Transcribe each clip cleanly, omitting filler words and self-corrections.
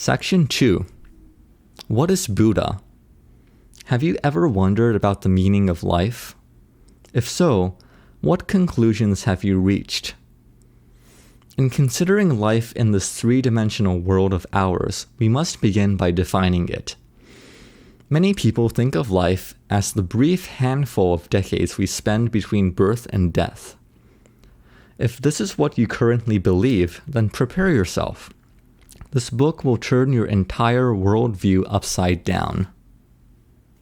Section 2. What is Buddha? Have you ever wondered about the meaning of life? If so, what conclusions have you reached? In considering life in this three-dimensional world of ours, we must begin by defining it. Many people think of life as the brief handful of decades we spend between birth and death. If this is what you currently believe, then prepare yourself. This book will turn your entire worldview upside down.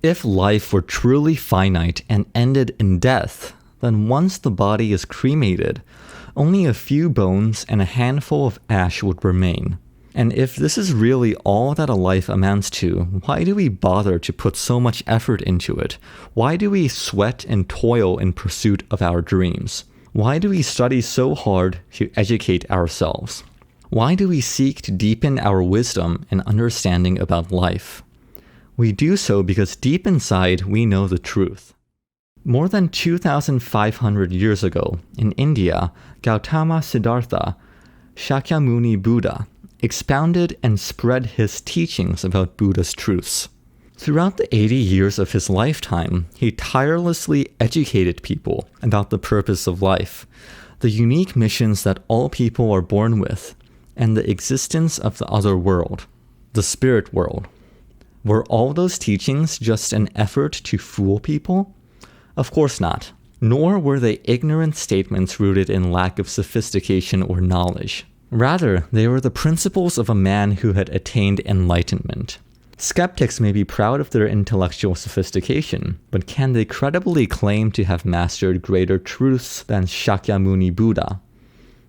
If life were truly finite and ended in death, then once the body is cremated, only a few bones and a handful of ash would remain. And if this is really all that a life amounts to, why do we bother to put so much effort into it? Why do we sweat and toil in pursuit of our dreams? Why do we study so hard to educate ourselves? Why do we seek to deepen our wisdom and understanding about life? We do so because deep inside we know the truth. More than 2,500 years ago, in India, Gautama Siddhartha, Shakyamuni Buddha, expounded and spread his teachings about Buddha's truths. Throughout the 80 years of his lifetime, he tirelessly educated people about the purpose of life, the unique missions that all people are born with, and the existence of the other world, the spirit world. Were all those teachings just an effort to fool people? Of course not. Nor were they ignorant statements rooted in lack of sophistication or knowledge. Rather, they were the principles of a man who had attained enlightenment. Skeptics may be proud of their intellectual sophistication, but can they credibly claim to have mastered greater truths than Shakyamuni Buddha?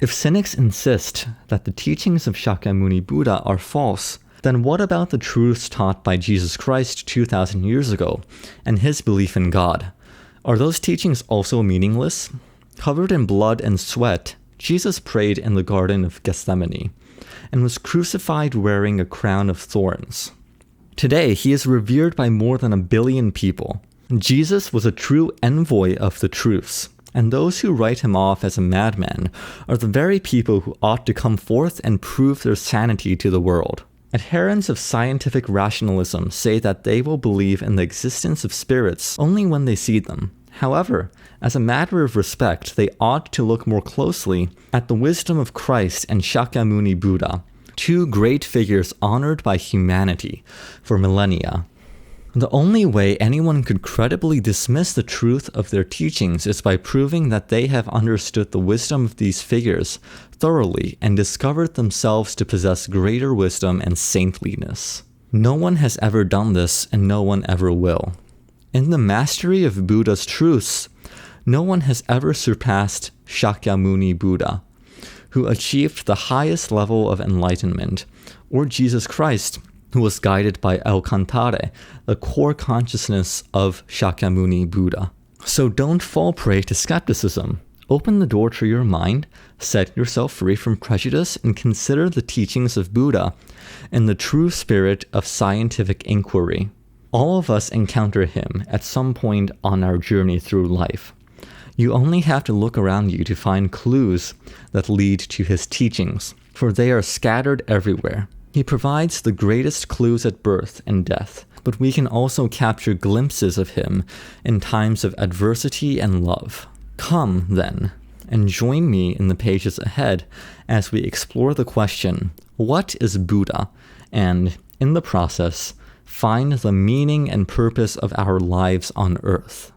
If cynics insist that the teachings of Shakyamuni Buddha are false, then what about the truths taught by Jesus Christ 2,000 years ago and his belief in God? Are those teachings also meaningless? Covered in blood and sweat, Jesus prayed in the Garden of Gethsemane and was crucified wearing a crown of thorns. Today, he is revered by more than 1 billion people. Jesus was a true envoy of the truths, and those who write him off as a madman are the very people who ought to come forth and prove their sanity to the world. Adherents of scientific rationalism say that they will believe in the existence of spirits only when they see them. However, as a matter of respect, they ought to look more closely at the wisdom of Christ and Shakyamuni Buddha, two great figures honored by humanity for millennia. The only way anyone could credibly dismiss the truth of their teachings is by proving that they have understood the wisdom of these figures thoroughly and discovered themselves to possess greater wisdom and saintliness. No one has ever done this, and no one ever will. In the mastery of Buddha's truths, no one has ever surpassed Shakyamuni Buddha, who achieved the highest level of enlightenment, or Jesus Christ, who was guided by El Cantare, the core consciousness of Shakyamuni Buddha. So don't fall prey to skepticism. Open the door to your mind, set yourself free from prejudice, and consider the teachings of Buddha in the true spirit of scientific inquiry. All of us encounter him at some point on our journey through life. You only have to look around you to find clues that lead to his teachings, for they are scattered everywhere. He provides the greatest clues at birth and death, but we can also capture glimpses of him in times of adversity and love. Come, then, and join me in the pages ahead as we explore the question, what is Buddha? And, in the process, find the meaning and purpose of our lives on earth.